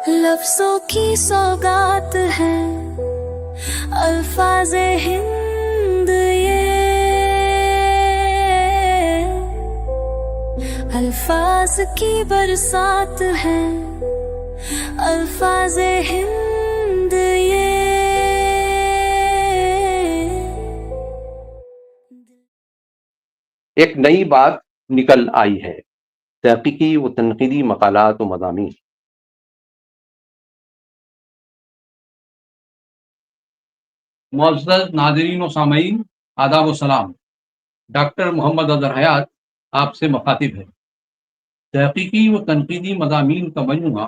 لفظوں کی سوگات ہے الفاظ ہند یہ، الفاظ کی برسات ہے الفاظ ہند یہ۔ ایک نئی بات نکل آئی ہے، تحقیقی و تنقیدی مقالات و مضامین۔ معزز ناظرین و سامعین، آداب و سلام۔ ڈاکٹر محمد اظہر حیات آپ سے مخاطب ہے۔ تحقیقی و تنقیدی مضامین کا مجموعہ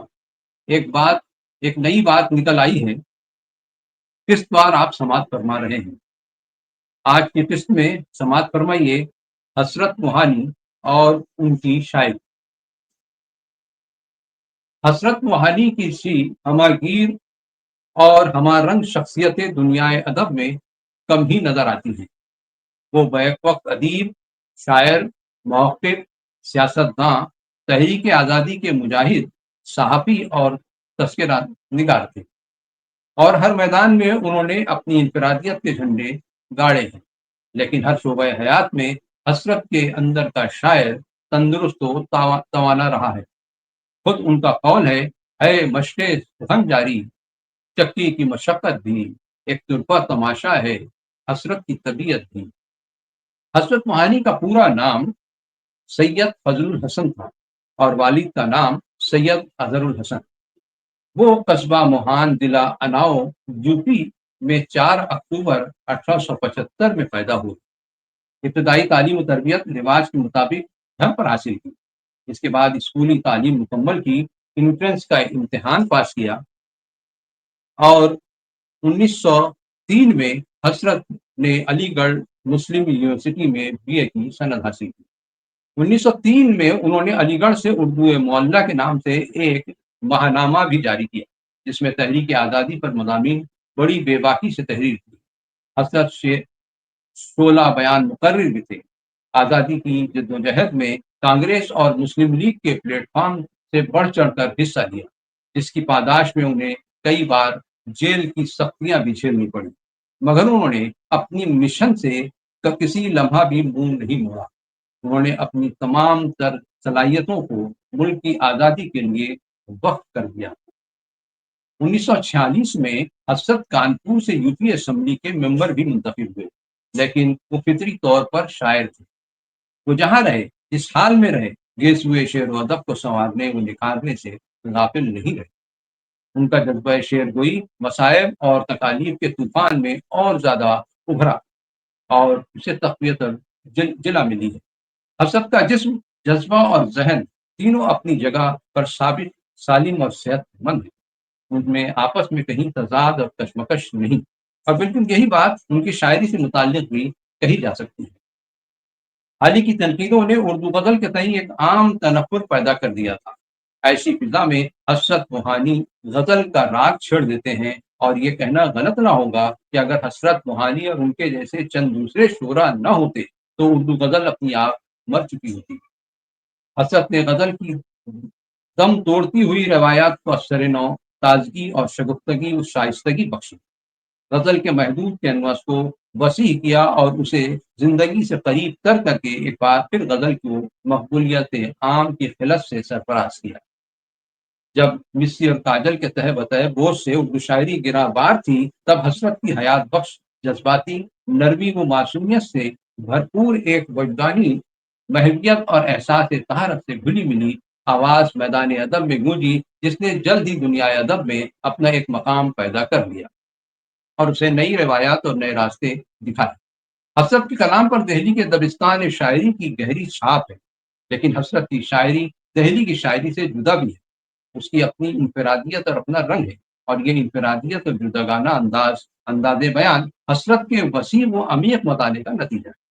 ایک نئی بات نکل آئی ہے، قسط وار آپ سماعت فرما رہے ہیں۔ آج کی قسط میں سماعت فرمائیے حسرت موہانی اور ان کی شاعری۔ حسرت موہانی کی سی ہماگیر اور ہمارنگ رنگ شخصیتیں دنیا ادب میں کم ہی نظر آتی ہیں۔ وہ بیک وقت ادیب، شاعر، محقق، سیاستداں، تحریک آزادی کے مجاہد، صحافی اور تذکرہ نگار تھے، اور ہر میدان میں انہوں نے اپنی انفرادیت کے جھنڈے گاڑے ہیں۔ لیکن ہر شعبہ حیات میں حسرت کے اندر کا شاعر تندرست و توانا رہا ہے۔ خود ان کا قول ہے مشق سخن جاری، چکی کی مشقت بھی، ایک طرفہ تماشا ہے حسرت کی طبیعت بھی۔ حسرت موہانی کا پورا نام سید فضل الحسن تھا، اور والد کا نام سید اظہر الحسن۔ وہ قصبہ موہان ضلع اناؤ یوپی میں 4 اکتوبر 1875 میں پیدا ہوئے۔ ابتدائی تعلیم و تربیت رواج کے مطابق گھر پر حاصل کی۔ اس کے بعد اسکولی تعلیم مکمل کی، انٹرنس کا امتحان پاس کیا، اور 1903 میں حسرت نے علی گڑھ مسلم یونیورسٹی میں BA کی سند حاصل کی۔ 1903 میں انہوں نے علی گڑھ سے اردو معلّہ کے نام سے ایک ماہنامہ بھی جاری کیا، جس میں تحریک آزادی پر مضامین بڑی بے باکی سے تحریر کی۔ حسرت 16 بیان مقرر بھی تھے۔ آزادی کی جدوجہد میں کانگریس اور مسلم لیگ کے پلیٹ فارم سے بڑھ چڑھ کر حصہ لیا، جس کی پاداش میں انہیں کئی بار جیل کی سختیاں بھی جھیلنی پڑی، مگر انہوں نے اپنی مشن سے کسی لمحہ بھی منہ نہیں موڑا۔ انہوں نے اپنی تمام تر صلاحیتوں کو ملک کی آزادی کے لیے وقف کر دیا۔ 1946 میں حسرت کانپور سے یوپی اسمبلی کے ممبر بھی منتخب ہوئے، لیکن وہ فطری طور پر شاعر تھے۔ وہ جہاں رہے، جس حال میں رہے، گیس ہوئے شعر و ادب کو سنوارنے و نکھارنے سے غافل نہیں رہے۔ ان کا جذبہ شعر گوئی مصائب اور تکالیف کے طوفان میں اور زیادہ ابھرا، اور اسے تقویت جلا ملی ہے۔ حسرت کا جسم، جذبہ اور ذہن تینوں اپنی جگہ پر ثابت، سالم اور صحت مند ہے۔ ان میں آپس میں کہیں تضاد اور کشمکش نہیں، اور بالکل یہی بات ان کی شاعری سے متعلق بھی کہی جا سکتی ہے۔ حال ہی کی تنقیدوں نے اردو غزل کے تئیں ایک عام تنفر پیدا کر دیا تھا۔ ایسی فضا میں حسرت موہانی غزل کا راگ چھیڑ دیتے ہیں، اور یہ کہنا غلط نہ ہوگا کہ اگر حسرت موہانی اور ان کے جیسے چند دوسرے شعراء نہ ہوتے تو اردو غزل اپنی آپ مر چکی ہوتی۔ حسرت نے غزل کی دم توڑتی ہوئی روایات کو اثر نو، تازگی اور شگفتگی و شائستگی بخشی۔ غزل کے محدود کینوس کو وسیع کیا، اور اسے زندگی سے قریب کر کے ایک بار پھر غزل کو مقبولیت عام کی خلت سے سرفراز کیا۔ جب مصری اور کاجل کے تہ بتہ بوجھ سے اردو شاعری گراں بار تھی، تب حسرت کی حیات بخش، جذباتی، نرمی و معصومیت سے بھرپور ایک وجدانی محویت اور احساس طہارت سے گھلی ملی آواز میدان ادب میں گونجی، جس نے جلد ہی دنیا ادب میں اپنا ایک مقام پیدا کر لیا اور اسے نئی روایات اور نئے راستے دکھائے۔ حسرت کے کلام پر دہلی کے دبستان شاعری کی گہری چھاپ ہے، لیکن حسرت کی شاعری دہلی کی شاعری سے جدا بھی ہے۔ اس کی اپنی انفرادیت اور اپنا رنگ ہے، اور یہ انفرادیت اور جداگانہ انداز بیان حسرت کے وسیع و عمیق مطالعے کا نتیجہ ہے۔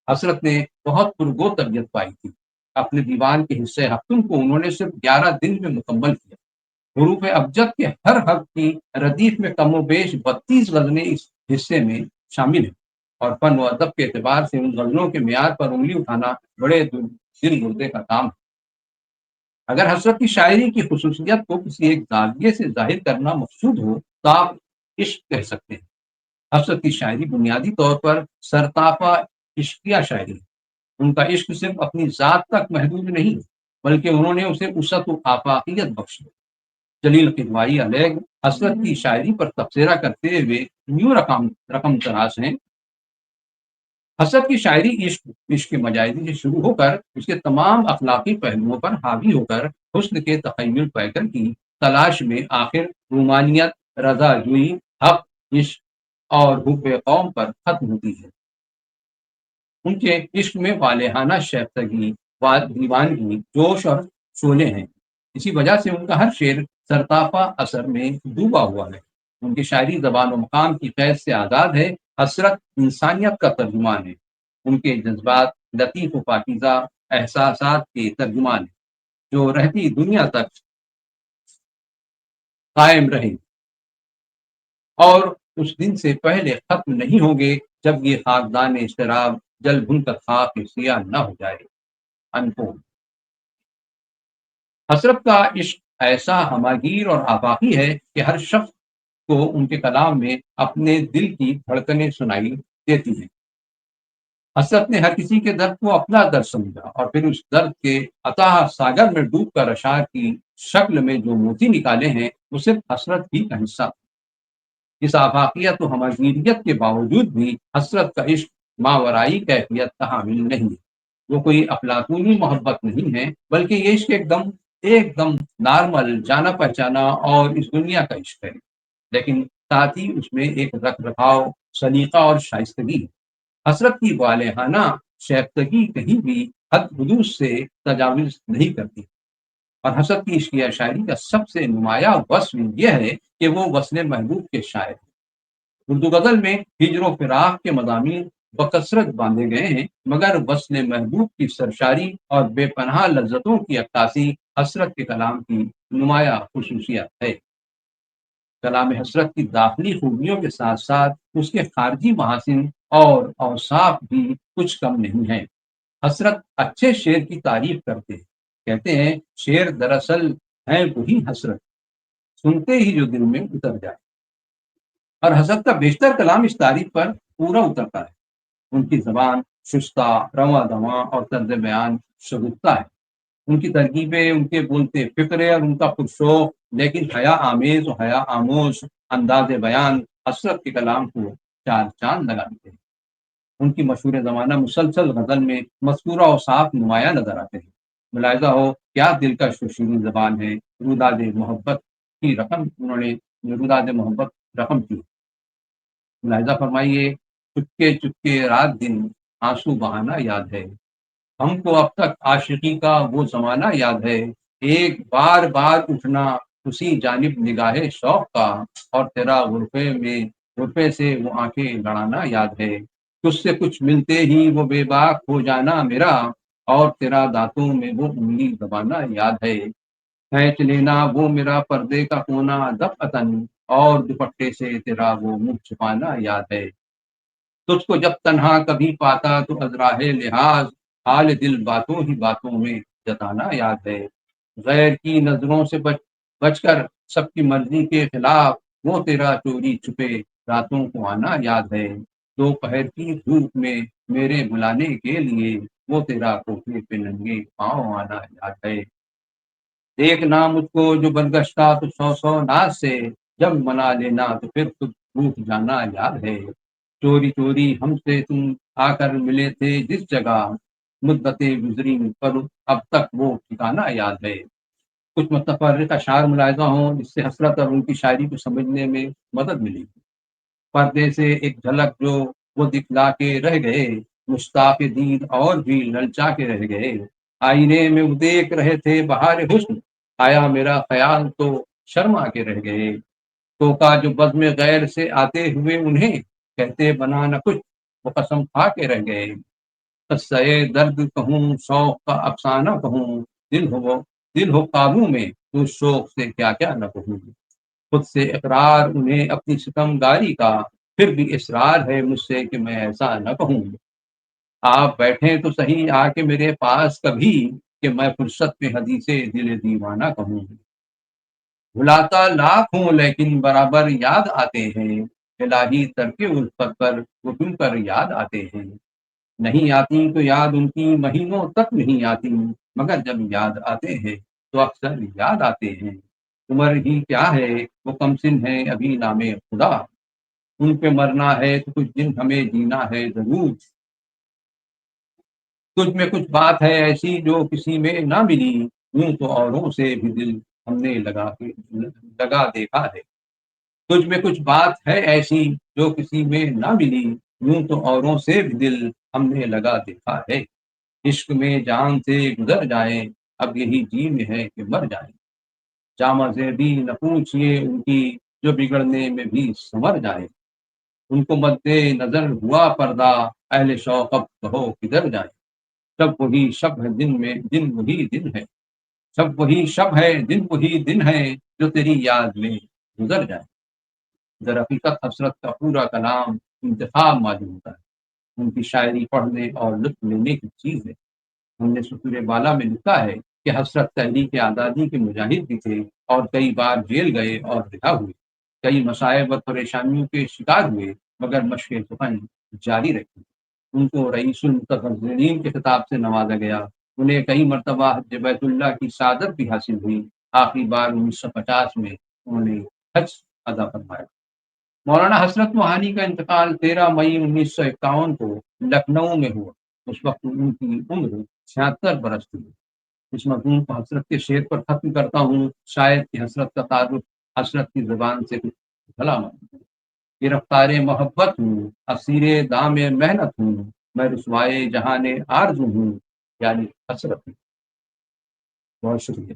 حسرت نے بہت پرگو طبیعت پائی تھی۔ اپنے دیوان کے حصے ہفتم کو انہوں نے صرف 11 دن میں مکمل کیا۔ حروف ابجد کے ہر حرف کی ردیف میں کم و بیش 32 غزلیں اس حصے میں شامل ہیں، اور فن و ادب کے اعتبار سے ان غزلوں کے معیار پر انگلی اٹھانا بڑے دل گردے کا کام ہے۔ اگر حسرت کی شاعری کی خصوصیت کو کسی ایک زاویے سے ظاہر کرنا مقصود ہو تو آپ عشق کہہ سکتے ہیں۔ حسرت کی شاعری بنیادی طور پر سرتاپا عشقیہ شاعری ہے۔ ان کا عشق صرف اپنی ذات تک محدود نہیں بلکہ انہوں نے اسے وسعت و آفاقیت بخشی۔ جلیل قدوائی علیہ حسرت کی شاعری پر تبصرہ کرتے ہوئے یوں رقم تراش ہیں: حسرت کی شاعری عشق مجازی سے شروع ہو کر اس کے تمام اخلاقی پہلوؤں پر حاوی ہو کر حسن کے تخیل پیکر کی تلاش میں آخر رومانیت، رضا جوئی، حق، عشق اور حب قوم پر ختم ہوتی ہے۔ ان کے عشق میں والہانہ شائستگی، دیوانگی، جوش اور شعلے ہیں۔ اسی وجہ سے ان کا ہر شعر سرتاپا اثر میں ڈوبا ہوا ہے۔ ان کی شاعری زبان و مقام کی قید سے آزاد ہے۔ حسرت انسانیت کا ترجمان ہے۔ ان کے جذبات لطیف و پاکیزہ احساسات کے ترجمان ہیں جو رہتی دنیا تک قائم رہے اور اس دن سے پہلے ختم نہیں ہوں گے جب یہ خاکدان اضطراب جل بھن کر خاک سیاہ نہ ہو جائے۔ انکوٹ۔ حسرت کا عشق ایسا ہماگیر اور آفاقی ہے کہ ہر شخص کو ان کے کلام میں اپنے دل کی دھڑکنیں سنائی دیتی ہیں۔ حسرت نے ہر کسی کے درد کو اپنا درد سمجھا اور پھر اس درد کے اتاہ ساگر میں ڈوب کر اشعار کی شکل میں جو موتی نکالے ہیں وہ صرف حسرت ہی کا حصہ تھا۔ اس آفاقیت و ہماگیریت کے باوجود بھی حسرت کا عشق ماورائی کیفیت کا حامل نہیں ہے۔ وہ کوئی افلاطونی محبت نہیں ہے بلکہ یہ عشق ایک دم نارمل، جانا پہچانا اور اس دنیا کا عشق ہے، لیکن ساتھ ہی اس میں ایک رکھ رکھاؤ، سلیقہ اور شائستگی ہے۔ حسرت کی والہانہ شائستگی کہیں بھی حد حدود سے تجاوز نہیں کرتی، اور حسرت کی عشقیہ شاعری کا سب سے نمایاں وصف یہ ہے کہ وہ وصل محبوب کے شاعر ہیں۔ اردو غزل میں ہجر و فراق کے مضامین بکثرت باندھے گئے ہیں، مگر وصل محبوب کی سرشاری اور بے پناہ لذتوں کی عکاسی حسرت کے کلام کی نمایاں خصوصیت ہے۔ کلام حسرت کی داخلی خوبیوں کے ساتھ ساتھ اس کے خارجی محاسن اور اوصاف بھی کچھ کم نہیں ہیں۔ حسرت اچھے شعر کی تعریف کرتے ہیں، کہتے ہیں شعر دراصل ہے وہی حسرت، سنتے ہی جو دل میں اتر جائے۔ اور حسرت کا بیشتر کلام اس تعریف پر پورا اترتا ہے۔ ان کی زبان شستہ، رواں دواں اور طرز بیان شگفتہ ہے۔ ان کی ترکیبیں، ان کے بولتے فقرے اور ان کا پرشوق لیکن حیا آمیز و حیا آموز انداز بیان حسرت کے کلام کو چار چاند لگا دیتے ہیں۔ ان کی مشہور زمانہ مسلسل غزل میں مذکورہ اوصاف نمایاں نظر آتے ہیں۔ ملاحظہ ہو کیا دلکش و شیرین زبان ہے۔ روداد محبت کی رقم انہوں نے روداد محبت رقم کی۔ ملاحظہ فرمائیے، چپکے چپکے رات دن آنسو بہانا یاد ہے، ہم کو اب تک عاشقی کا وہ زمانہ یاد ہے، ایک بار بار اٹھنا اسی جانب نگاہ شوق کا، اور تیرا غرفے سے وہ آنکھیں لڑانا یاد ہے، تجھ سے کچھ ملتے ہی وہ بے باک ہو جانا میرا، اور تیرا دانتوں میں وہ انگلی دبانا یاد ہے، کھینچ لینا وہ میرا پردے کا کونا دفعتاً، اور دوپٹے سے تیرا وہ منہ چھپانا یاد ہے، تجھ کو جب تنہا کبھی پاتا تو ازراہ لحاظ، حال دل باتوں ہی باتوں میں جتانا یاد ہے، غیر کی نظروں سے بچ کر سب کی مرضی کے خلاف وہ تیرا چوری چھپے راتوں کو آنا یاد ہے، دوپہر کی دھوپ میں میرے بلانے کے لیے وہ تیرا کوٹھے پہ ننگے پاؤں آنا یاد ہے، دیکھنا مجھ کو جو برگشتہ تو سو سو ناز سے، جب منا لینا تو پھر خود روٹھ جانا یاد ہے، چوری چوری ہم سے تم آ کر ملے تھے جس جگہ، مدتیں گزری پر اب تک وہ ٹھکانا یاد ہے۔ کچھ متفرقہ اشعار ملاحظہ ہوں جس سے حسرت اور ان کی شاعری کو سمجھنے میں مدد ملی۔ پردے سے ایک جھلک جو وہ دکھلا کے رہ گئے، مشتاق دید اور بھی للچا کے رہ گئے، آئینے میں وہ دیکھ رہے تھے بہار حسن، آیا میرا خیال تو شرما کے رہ گئے، تو کا جو بزم غیر سے آتے ہوئے انہیں کہتے بنا نہ کچھ، وہ قسم کھا کے رہ گئے، قصہ درد کہوں شوق کا افسانہ کہوں، دل ہو قابو میں تو شوق سے کیا کیا نہ کہوں، خود سے اقرار انہیں اپنی ستم گاری کا، پھر بھی اصرار ہے مجھ سے کہ میں ایسا نہ کہوں، آپ بیٹھیں تو صحیح آ کے میرے پاس کبھی، کہ میں فرصت پہ حدیث دل دیوانہ کہوں. بھلاتا لاکھ ہوں لیکن برابر یاد آتے ہیں، الہی ترک الفت پر وہ کیوں کر یاد آتے ہیں. نہیں آتی تو یاد ان کی مہینوں تک نہیں آتی، مگر جب یاد آتے ہیں تو اکثر یاد آتے ہیں. عمر ہی کیا ہے وہ کم سن ہے ابھی نام خدا، ان پہ مرنا ہے تو کچھ دن ہمیں جینا ہے ضرور. تجھ میں کچھ بات ہے ایسی جو کسی میں نہ ملی، یوں تو اوروں سے بھی دل ہم نے لگا دیکھا ہے. تجھ میں کچھ بات ہے ایسی جو کسی میں نہ ملی، یوں تو اوروں سے بھی دل ہم نے لگا دیکھا ہے. عشق میں جان سے گزر جائیں اب یہی جی میں ہے کہ مر جائیں. جامع زیبی نہ پوچھئے ان کی جو بگڑنے میں بھی سنور جائے. ان کو مد نظر ہوا پردہ اہل شوق اب کہو کدھر جائیں. شب وہی شب ہے دن وہی دن ہے، شب وہی شب ہے دن وہی دن ہے جو تیری یاد میں گزر جائے. در حقیقت حسرت کا پورا کلام انتخاب معلوم ہوتا ہے. ان کی شاعری پڑھنے اور لطف لینے کی چیز ہے. ہم نے سطور بالا میں لکھا ہے کہ حسرت تحریک آزادی کے مجاہد بھی تھے اور کئی بار جیل گئے اور رہا ہوئے. کئی مصائب اور پریشانیوں کے شکار ہوئے مگر مشق سخن جاری رکھی. ان کو رئیس المتفضلین کے خطاب سے نوازا گیا. انہیں کئی مرتبہ حج بیت اللہ کی سعادت بھی حاصل ہوئی. آخری بار 1950 میں انہوں نے حج ادا فرمایا. مولانا حسرت موہانی کا انتقال 13 مئی 1951 کو لکھنؤ میں ہوا. اس وقت ان کی عمر 76 برس تھی. اس مضمون کو حسرت کے شعر پر ختم کرتا ہوں. شاید کہ حسرت کا تعارف حسرت کی زبان سے بھلا گرفتار محبت ہوں، اسیر دام محنت ہوں، میں رسوائے جہان آرزو ہوں، یعنی حسرت ہوں. بہت شکریہ.